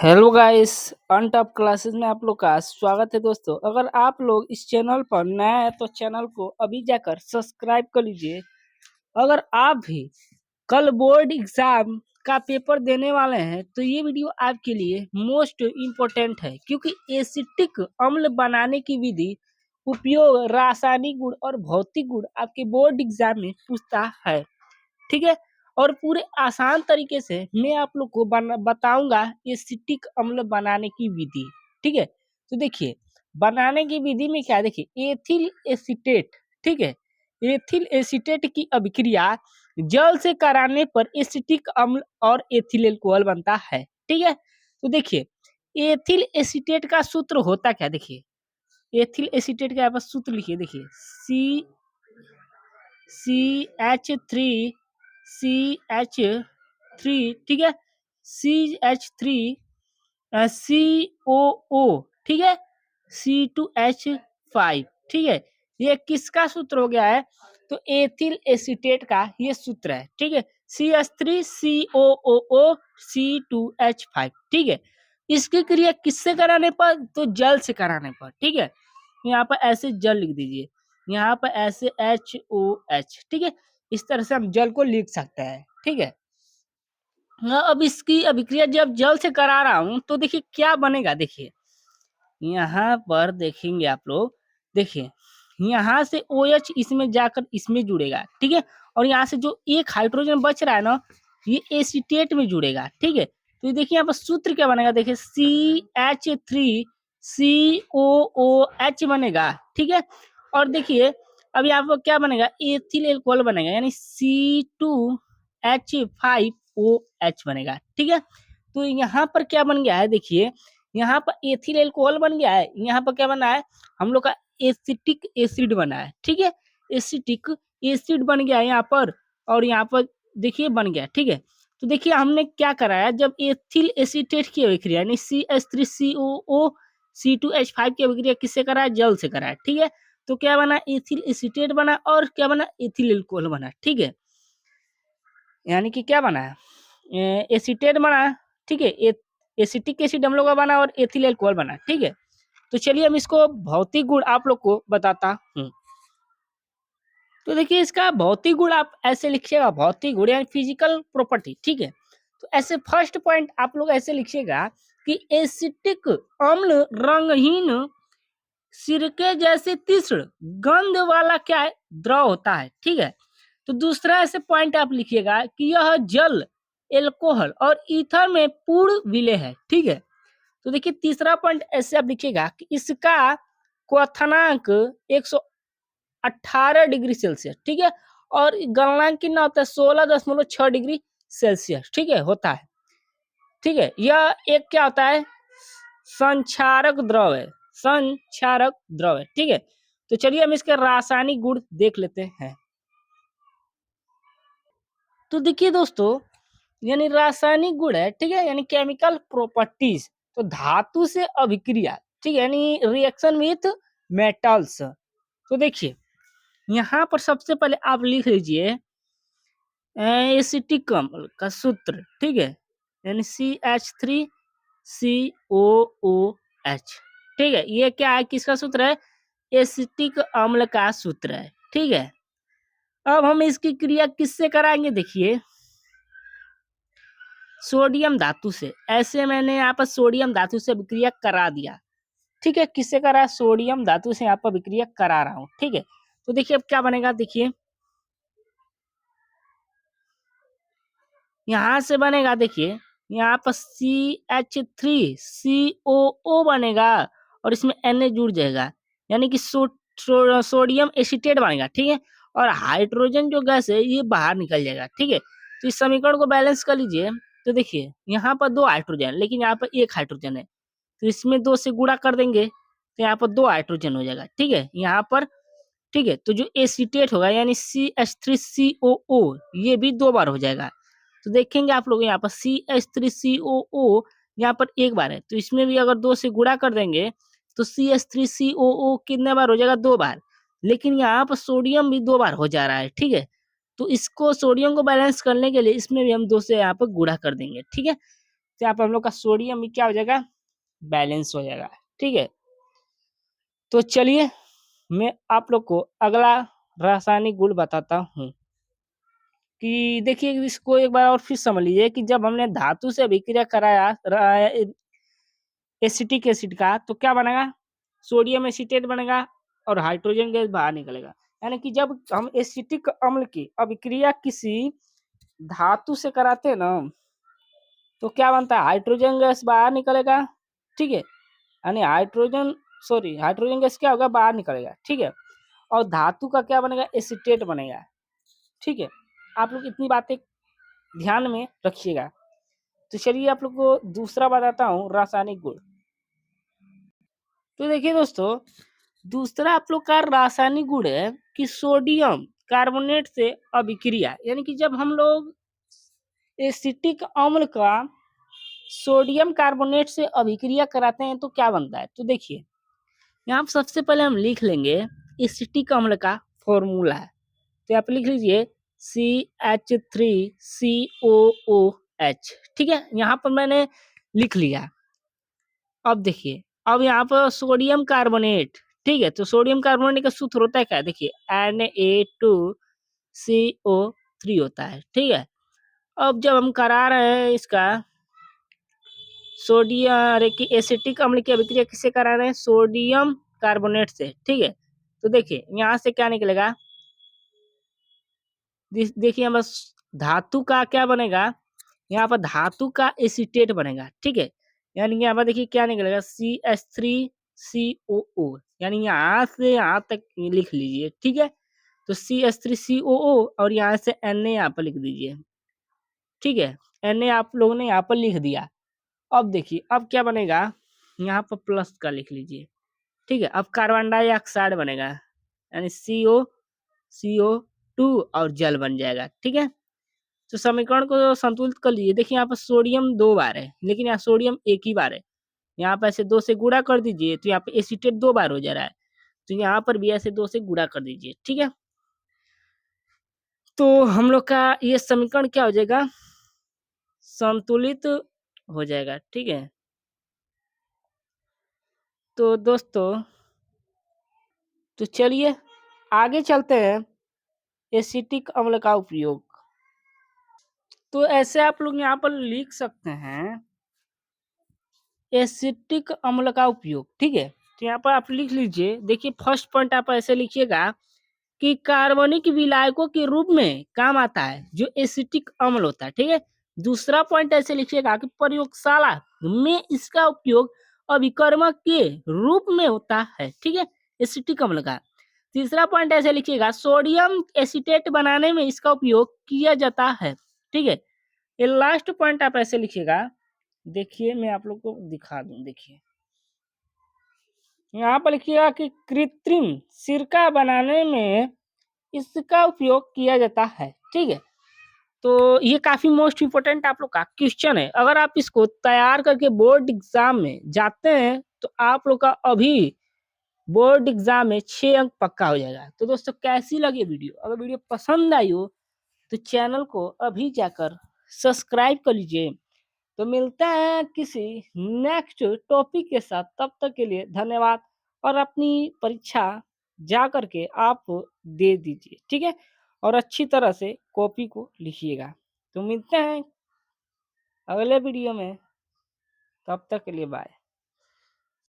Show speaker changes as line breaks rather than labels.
Hello guys, अन top classes में आप लोग का स्वागत है दोस्तों। अगर आप लोग इस चैनल पर नया है तो चैनल को अभी जाकर सब्सक्राइब कर लीजिए। अगर आप भी कल बोर्ड एग्जाम का पेपर देने वाले हैं तो ये वीडियो आपके लिए मोस्ट इम्पोर्टेंट है, क्योंकि एसिटिक अम्ल बनाने की विधि, उपयोग, रासायनिक गुण और भौतिक गुण आपके बोर्ड एग्जाम में पूछता है। ठीक है। और पूरे आसान तरीके से मैं आप लोग को बताऊंगा एसिटिक अम्ल बनाने की विधि। ठीक है। तो देखिए, बनाने की विधि में क्या है, देखिए एथिल एसीटेट। ठीक है। एथिल एसीटेट की अभिक्रिया जल से कराने पर एसिटिक अम्ल और एथिल अल्कोहल बनता है। ठीक है। तो देखिए, एथिल एसीटेट का सूत्र होता क्या, देखिए एथिल एसीटेट का यहाँ पर सूत्र लिखिए। देखिए CH3 CH3, ठीक है, CH3 COO, ठीक है, C2H5, ठीक है। ये किसका सूत्र हो गया है, तो एथिल एसीटेट का ये सूत्र है। ठीक है, CH3COOO C2H5, ठीक है। इसकी क्रिया किससे कराने पर, तो जल से कराने पर। ठीक है, यहाँ पर ऐसे जल लिख दीजिए, यहाँ पर ऐसे HOH, ठीक है। इस तरह से हम जल को लिख सकते हैं। ठीक है। हाँ, अब इसकी अभिक्रिया जब जल से करा रहा हूं तो देखिए क्या बनेगा। देखिए यहाँ पर देखेंगे आप लोग, देखिए यहाँ से OH इसमें जाकर इसमें जुड़ेगा। ठीक है। और यहाँ से जो एक हाइड्रोजन बच रहा है ना, ये एसीटेट में जुड़ेगा। ठीक है। तो ये देखिए यहाँ पर सूत्र क्या बनेगा, देखिए CH3COOH बनेगा। ठीक है। और देखिए अब यहाँ पर क्या बनेगा, एथिल एल्कोहल बनेगा, यानी C2H5OH बनेगा। ठीक है। तो यहाँ पर क्या बन गया है, देखिए यहाँ पर एथिल एल्कोहल बन गया है, यहाँ पर क्या बना है, हम लोग का एसिटिक एसिड बना है। ठीक है, एसिटिक एसिड बन गया है यहाँ पर, और यहाँ पर देखिए बन गया। ठीक है। तो देखिए हमने क्या कराया, जब एथिल एसीटेट की अभिक्रिया यानी CH3COO C2H5 की अभिक्रिया किससे कराया, जल से कराया। ठीक है। तो क्या बना, एथिल एसीटेट बना, और क्या बना, एथिल एल्कोहल बना। ठीक है, यानी कि क्या बना है, एसीटेट बना। ठीक है, एसिटिक एसिड हम लोग का बना और एथिल अल्कोहल बना। ठीक है। तो चलिए हम इसको भौतिक गुण आप लोग को बताता हूँ। तो देखिए इसका भौतिक गुण आप ऐसे लिखिएगा, भौतिक गुण यानी फिजिकल प्रॉपर्टी। ठीक है। तो ऐसे फर्स्ट पॉइंट आप लोग ऐसे लिखिएगा कि एसिटिक अम्ल रंगहीन सिरके जैसे तीक्ष्ण गंध वाला क्या है, द्रव होता है। ठीक है। तो दूसरा ऐसे पॉइंट आप लिखिएगा कि यह जल, एल्कोहल और ईथर में पूर्ण विलय है। ठीक है। तो देखिए तीसरा पॉइंट ऐसे आप लिखिएगा कि इसका क्वथनांक 118 डिग्री सेल्सियस। ठीक है। और गलनांक कितना होता है, 16.6 डिग्री सेल्सियस। ठीक है, होता है। ठीक है, यह एक क्या होता है, संक्षारक द्रव है, संक्षारक द्रव है। ठीक है। तो चलिए हम इसके रासायनिक गुण देख लेते हैं। तो देखिए दोस्तों, यानी रासायनिक गुण है। ठीक है, यानी केमिकल प्रॉपर्टीज, तो धातु से अभिक्रिया। ठीक है, यानी रिएक्शन विथ मेटल्स। तो देखिए यहाँ पर सबसे पहले आप लिख लीजिए एसिटिक अम्ल का सूत्र। ठीक है, यानी CH3COOH। ठीक है, ये क्या है, किसका सूत्र है, एसिटिक अम्ल का सूत्र है। ठीक है। अब हम इसकी क्रिया किससे कराएंगे, देखिए सोडियम धातु से। ऐसे मैंने यहाँ पर सोडियम धातु से विक्रिया करा दिया। ठीक है, किससे करा, सोडियम धातु से यहाँ पर विक्रिया करा रहा हूँ। ठीक है। तो देखिए अब क्या बनेगा, देखिए यहाँ से बनेगा, देखिए यहाँ पर CH3COO बनेगा और इसमें Na जुड़ जाएगा, यानी कि सोडियम एसीटेट बनेगा। ठीक है। और हाइड्रोजन जो गैस है ये बाहर निकल जाएगा। ठीक है। तो इस समीकरण को बैलेंस कर लीजिए। तो देखिए यहाँ पर 2 हाइड्रोजन, लेकिन यहाँ पर 1 हाइड्रोजन है, तो इसमें 2 से गुणा कर देंगे तो यहाँ पर 2 हाइड्रोजन हो जाएगा। ठीक है, यहाँ पर। ठीक है, तो जो एसीटेट होगा यानी CH3COO ये भी 2 बार हो जाएगा। तो देखेंगे आप लोग यहाँ पर CH3COO यहाँ पर 1 बार है, तो इसमें भी अगर 2 से गुणा कर देंगे तो CH3COO कितने बार हो जाएगा, 2 बार। लेकिन यहाँ पर सोडियम भी 2 बार हो जा रहा है। ठीक है। तो इसको सोडियम को बैलेंस करने के लिए इसमें भी हम 2 से यहाँ पर गुणा कर देंगे। ठीक है। तो यहाँ पर हम लोग का सोडियम भी क्या हो जाएगा, बैलेंस हो जाएगा। ठीक है, तो चलिए मैं आप लोग को अगला रासायनिक गुण बताता हूँ कि देखिए इसको एक बार और फिर समझ लीजिए कि जब हमने धातु से अभिक्रिया कराया एसिटिक एसिड का तो क्या बनेगा, सोडियम एसीटेट बनेगा और हाइड्रोजन गैस बाहर निकलेगा। यानी कि जब हम एसिटिक अम्ल की अभिक्रिया किसी धातु से कराते हैं ना तो क्या बनता है, हाइड्रोजन गैस बाहर निकलेगा। ठीक है, यानी हाइड्रोजन गैस क्या होगा, बाहर निकलेगा। ठीक है, और धातु का क्या बनेगा, एसीटेट बनेगा। ठीक है, आप लोग इतनी बातें ध्यान में रखिएगा। तो चलिए आप लोग को दूसरा बताता हूँ रासायनिक गुण। तो देखिए दोस्तों, दूसरा आप लोग का रासायनिक गुण है कि सोडियम कार्बोनेट से अभिक्रिया, यानी कि जब हम लोग एसिटिक अम्ल का सोडियम कार्बोनेट से अभिक्रिया कराते हैं तो क्या बनता है। तो देखिए यहाँ पर सबसे पहले हम लिख लेंगे एसिटिक अम्ल का फॉर्मूला है। तो आप लिख लीजिए CH3COOH। ठीक है, यहाँ पर मैंने लिख लिया। अब देखिए, अब यहाँ पर सोडियम कार्बोनेट, ठीक है, तो सोडियम कार्बोनेट का सूत्र होता है क्या, देखिए Na2CO3 होता है। ठीक है, अब जब हम करा रहे हैं इसका सोडियम की एसिटिक अम्ल की अभिक्रिया किससे करा रहे हैं, सोडियम कार्बोनेट से। ठीक है, तो देखिए यहाँ से क्या निकलेगा, देखिए बस धातु का क्या बनेगा, यहाँ पर धातु का एसीटेट बनेगा। ठीक है, यानी यहाँ पर देखिए क्या निकलेगा, CH3COO, यानी यहाँ से यहाँ तक लिख लीजिए। ठीक है, तो CH3COO और यहाँ से Na यहाँ पर लिख दीजिए। ठीक है, Na आप लोगों ने यहाँ पर लिख दिया। अब देखिए अब क्या बनेगा, यहाँ पर प्लस का लिख लीजिए। ठीक है, अब कार्बन डाइऑक्साइड बनेगा, यानी CO2 और जल बन जाएगा। ठीक है, तो समीकरण को संतुलित कर लीजिए। देखिए यहाँ पर सोडियम 2 बार है लेकिन यहाँ सोडियम एक ही बार है। यहाँ पर ऐसे 2 से गुणा कर दीजिए तो यहाँ पे एसीटेट 2 बार हो जा रहा है, तो यहाँ पर भी ऐसे 2 से गुणा कर दीजिए। ठीक है, तो हम लोग का ये समीकरण क्या हो जाएगा, संतुलित हो जाएगा। ठीक है, तो दोस्तों तो चलिए आगे चलते हैं एसिटिक अम्ल का उपयोग। तो ऐसे आप लोग यहाँ पर लिख सकते हैं एसिटिक अम्ल का उपयोग। ठीक है, तो यहाँ पर आप लिख लीजिए। देखिए फर्स्ट पॉइंट आप ऐसे लिखिएगा कि कार्बनिक विलायकों के रूप में काम आता है जो एसिटिक अम्ल होता है। ठीक है, दूसरा पॉइंट ऐसे लिखिएगा कि प्रयोगशाला में इसका उपयोग अभिकर्मक के रूप में होता है। ठीक है, एसिटिक अम्ल का। तीसरा पॉइंट ऐसे लिखिएगा सोडियम एसीटेट बनाने में इसका उपयोग किया जाता है। ठीक है, ये लास्ट पॉइंट आप ऐसे लिखिएगा। देखिए मैं आप लोग को दिखा दूं, देखिए यहाँ पर लिखिएगा कि कृत्रिम सिरका बनाने में इसका उपयोग किया जाता है। ठीक है, तो ये काफी मोस्ट इम्पोर्टेंट आप लोग का क्वेश्चन है। अगर आप इसको तैयार करके बोर्ड एग्जाम में जाते हैं तो आप लोग का अभी बोर्ड एग्जाम में 6 अंक पक्का हो जाएगा। तो दोस्तों कैसी लगी वीडियो, अगर वीडियो पसंद आई हो तो चैनल को अभी जाकर सब्सक्राइब कर लीजिए। तो मिलते हैं किसी नेक्स्ट टॉपिक के साथ, तब तक के लिए धन्यवाद। और अपनी परीक्षा जा करके आप दे दीजिए। ठीक है, और अच्छी तरह से कॉपी को लिखिएगा। तो मिलते हैं अगले वीडियो में, तब तक के लिए बाय।